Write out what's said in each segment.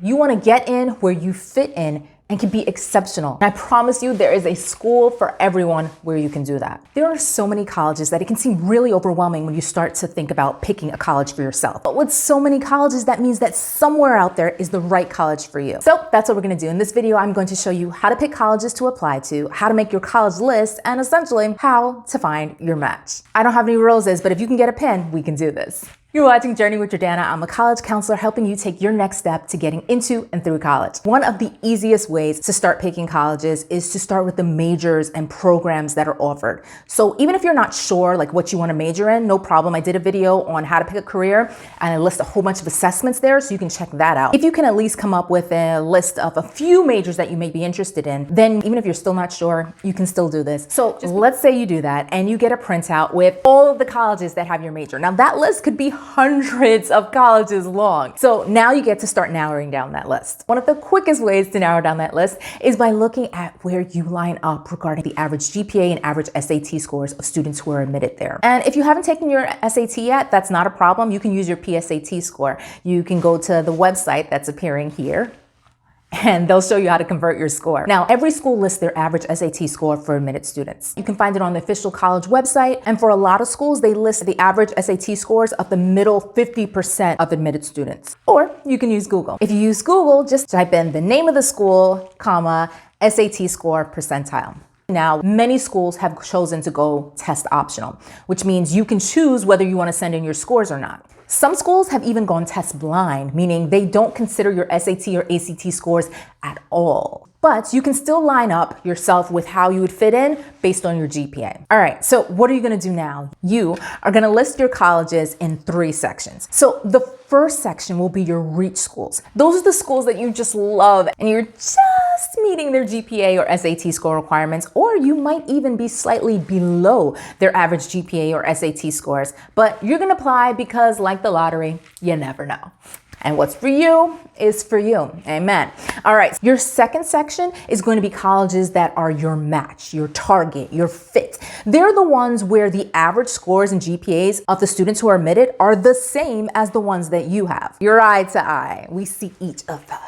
You want to get in where you fit in and can be exceptional. And I promise you, there is a school for everyone where you can do that. There are so many colleges that it can seem really overwhelming when you start to think about picking a college for yourself. But with so many colleges, that means that somewhere out there is the right college for you. So that's what we're gonna do. In this video, I'm going to show you how to pick colleges to apply to, how to make your college list, and essentially how to find your match. I don't have any roses, but if you can get a pen, we can do this. You're watching Journey with Jordana. I'm a college counselor helping you take your next step to getting into and through college. One of the easiest ways to start picking colleges is to start with the majors and programs that are offered. So even if you're not sure like what you want to major in, no problem. I did a video on how to pick a career and I list a whole bunch of assessments there, so you can check that out. If you can at least come up with a list of a few majors that you may be interested in, then even if you're still not sure, you can still do this. So let's say you do that and you get a printout with all of the colleges that have your major. Now that list could be hundreds of colleges long. So now you get to start narrowing down that list. One of the quickest ways to narrow down that list is by looking at where you line up regarding the average GPA and average SAT scores of students who are admitted there. And if you haven't taken your SAT yet, that's not a problem. You can use your PSAT score. You can go to the website that's appearing here, and they'll show you how to convert your score. Now, every school lists their average SAT score for admitted students. You can find it on the official college website, and for a lot of schools, they list the average SAT scores of the middle 50% of admitted students. Or you can use Google. If you use Google, just type in the name of the school, comma, SAT score percentile. Now, many schools have chosen to go test optional, which means you can choose whether you want to send in your scores or not. Some schools have even gone test blind, meaning they don't consider your SAT or ACT scores at all. But you can still line up yourself with how you would fit in based on your GPA. All right, so what are you gonna do now? You are gonna list your colleges in 3 sections. So the first section will be your reach schools. Those are the schools that you just love and you're just meeting their GPA or SAT score requirements, or you might even be slightly below their average GPA or SAT scores. But you're gonna apply because, like the lottery, you never know. And what's for you is for you. Amen. All right. Your second section is going to be colleges that are your match, your target, your fit. They're the ones where the average scores and GPAs of the students who are admitted are the same as the ones that you have. You're eye to eye. We see each other.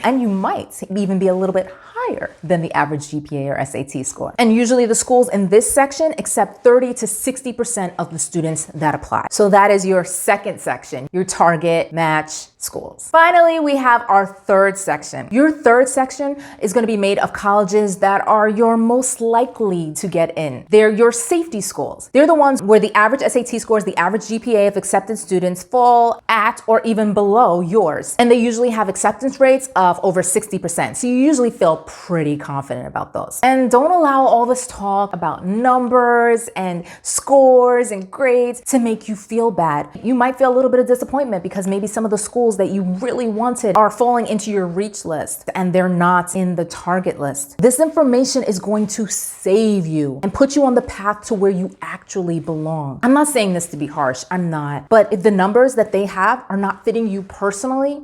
And you might even be a little bit higher than the average GPA or SAT score. And usually the schools in this section accept 30 to 60% of the students that apply. So that is your second section, your target match schools. Finally, we have our third section. Your third section is going to be made of colleges that are your most likely to get in. They're your safety schools. They're the ones where the average SAT scores, the average GPA of accepted students fall at or even below yours. And they usually have acceptance rates of over 60%. So you usually feel pretty confident about those. And don't allow all this talk about numbers and scores and grades to make you feel bad. You might feel a little bit of disappointment because maybe some of the schools that you really wanted are falling into your reach list and they're not in the target list. This information is going to save you and put you on the path to where you actually belong. I'm not saying this to be harsh, I'm not. But if the numbers that they have are not fitting you personally,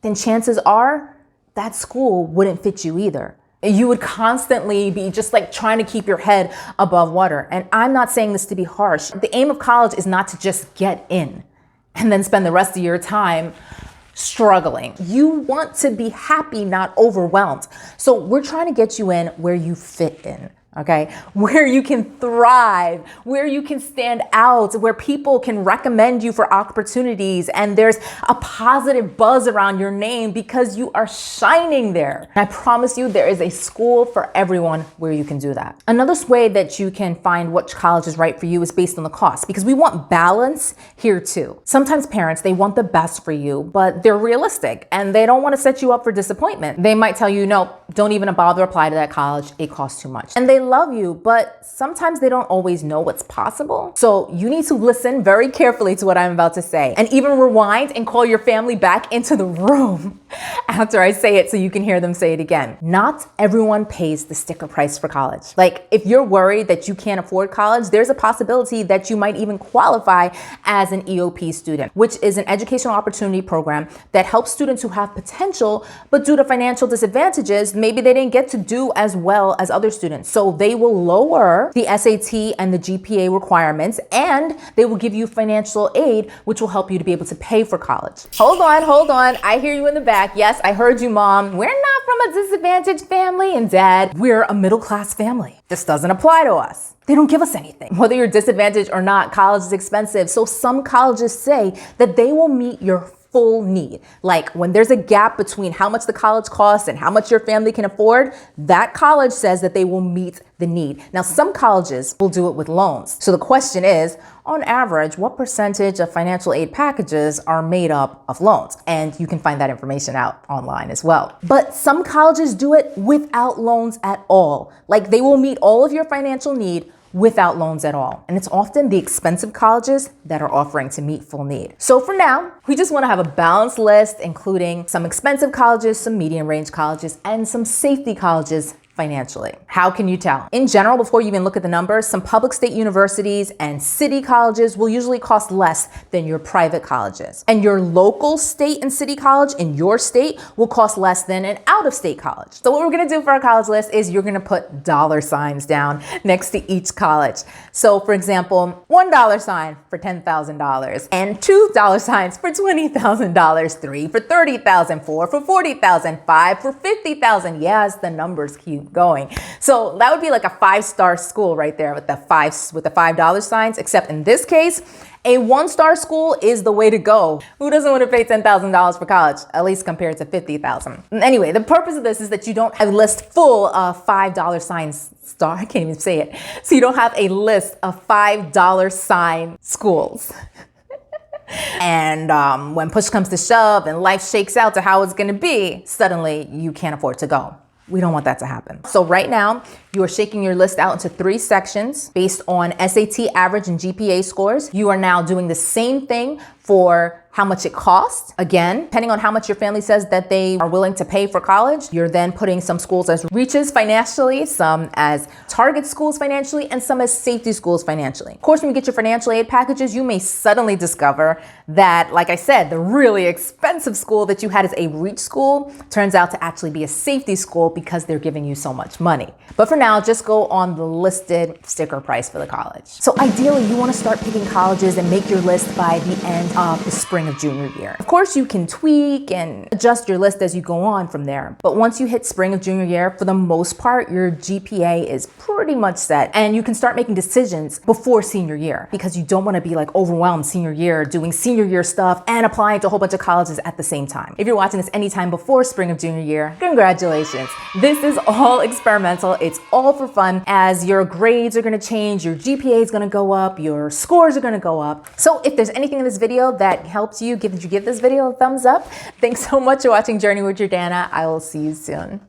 then chances are that school wouldn't fit you either. You would constantly be just like trying to keep your head above water. And I'm not saying this to be harsh. The aim of college is not to just get in and then spend the rest of your time struggling. You want to be happy, not overwhelmed. So we're trying to get you in where you fit in. Okay, where you can thrive, where you can stand out, where people can recommend you for opportunities, and there's a positive buzz around your name because you are shining there. And I promise you, there is a school for everyone where you can do that. Another way that you can find which college is right for you is based on the cost, because we want balance here too. Sometimes parents, they want the best for you, but they're realistic and they don't want to set you up for disappointment. They might tell you, no, don't even bother apply to that college. It costs too much. And they love you, but sometimes they don't always know what's possible. So you need to listen very carefully to what I'm about to say and even rewind and call your family back into the room after I say it so you can hear them say it again. Not everyone pays the sticker price for college. Like if you're worried that you can't afford college, there's a possibility that you might even qualify as an EOP student, which is an educational opportunity program that helps students who have potential, but due to financial disadvantages, maybe they didn't get to do as well as other students. So they will lower the SAT and the GPA requirements, and they will give you financial aid, which will help you to be able to pay for college. Hold on. I hear you in the back. Yes, Yes, I heard you, Mom. We're not from a disadvantaged family, and Dad, we're a middle-class family. This doesn't apply to us. They don't give us anything. Whether you're disadvantaged or not, college is expensive. So some colleges say that they will meet your full need. Like when there's a gap between how much the college costs and how much your family can afford, that college says that they will meet the need. Now, some colleges will do it with loans. So the question is, on average, what percentage of financial aid packages are made up of loans? And you can find that information out online as well. But some colleges do it without loans at all. Like they will meet all of your financial need without loans at all. And it's often the expensive colleges that are offering to meet full need. So for now, we just want to have a balanced list, including some expensive colleges, some medium range colleges, and some safety colleges financially. How can you tell? In general, before you even look at the numbers, some public state universities and city colleges will usually cost less than your private colleges. And your local state and city college in your state will cost less than an out-of-state college. So what we're gonna do for our college list is you're gonna put dollar signs down next to each college. So for example, $1 sign for $10,000 and $2 signs for $20,000, 3 for $30,000, 4 for $40,000, 5 for $50,000. Yes, the numbers keep going. So that would be like a 5-star school right there with the $5 signs, except in this case, a 1-star school is the way to go. Who doesn't want to pay $10,000 for college, at least compared to $50,000? Anyway, the purpose of this is that you don't have a list full of $5 signs. I can't even say it. So you don't have a list of $5 sign schools. And when push comes to shove and life shakes out to how it's going to be, suddenly you can't afford to go. We don't want that to happen. So right now, you are shaking your list out into 3 sections based on SAT average and GPA scores. You are now doing the same thing for how much it costs. Again, depending on how much your family says that they are willing to pay for college, you're then putting some schools as reaches financially, some as target schools financially, and some as safety schools financially. Of course, when you get your financial aid packages, you may suddenly discover that, like I said, the really expensive school that you had as a reach school turns out to actually be a safety school because they're giving you so much money. But for now, just go on the listed sticker price for the college. So ideally, you want to start picking colleges and make your list by the end of the spring of junior year. Of course, you can tweak and adjust your list as you go on from there. But once you hit spring of junior year, for the most part, your GPA is pretty much set. And you can start making decisions before senior year because you don't want to be like overwhelmed senior year, doing senior year stuff and applying to a whole bunch of colleges at the same time. If you're watching this anytime before spring of junior year, congratulations. This is all experimental. It's all for fun. As your grades are going to change, your GPA is going to go up, your scores are going to go up. So if there's anything in this video that helps you, give this video a thumbs up. Thanks so much for watching Journey with Jordana. I will see you soon.